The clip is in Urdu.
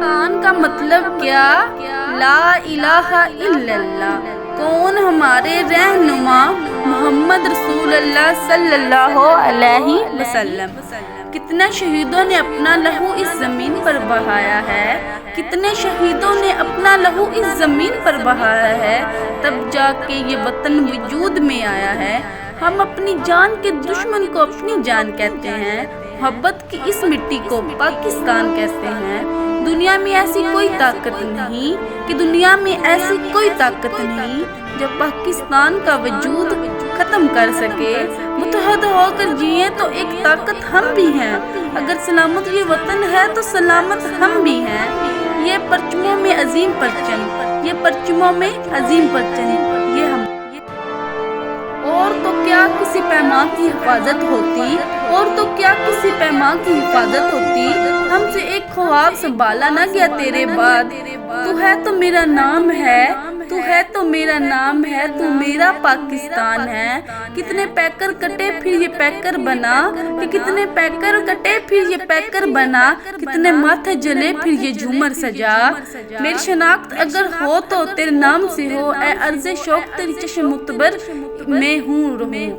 پاکستان کا مطلب کیا؟ لا الہ الا اللہ۔ کون ہمارے رہنما؟ محمد رسول اللہ صلی اللہ علیہ وسلم۔ کتنے شہیدوں نے اپنا لہو اس زمین پر بہایا ہے، کتنے شہیدوں نے اپنا لہو اس زمین پر بہایا ہے، تب جا کے یہ وطن وجود میں آیا ہے۔ ہم اپنی جان کے دشمن کو اپنی جان کہتے ہیں، محبت کی اس مٹی کو پاکستان کہتے ہیں۔ دنیا میں ایسی کوئی طاقت نہیں کہ دنیا میں ایسی کوئی طاقت نہیں جو پاکستان کا وجود ختم کر سکے۔ متحد ہو کر جئیں تو ایک طاقت ہم بھی ہیں، اگر سلامت یہ وطن ہے تو سلامت ہم بھی ہیں۔ یہ پرچموں میں عظیم پرچم، یہ پرچموں میں عظیم پرچم، یہ ہم۔ اور تو کیا کسی پیمان کی حفاظت ہوتی، اور تو کیا کسی پیمان کی حفاظت ہوتی، ہم سے ایک خواب سنبھالا نہ گیا تیرے بعد۔ تو ہے تو میرا نام ہے، تو ہے تو میرا نام ہے، تو میرا پاکستان ہے۔ کتنے پیکر کٹے پھر یہ پیکر بنا، کہ کتنے پیکر کٹے پھر یہ پیکر بنا، کتنے ماتھے جلے پھر یہ جھومر سجا۔ میری شناخت اگر ہو تو تیرے نام سے ہو، اے عرض شوق تیری چشم معتبر میں ہوں رہوں۔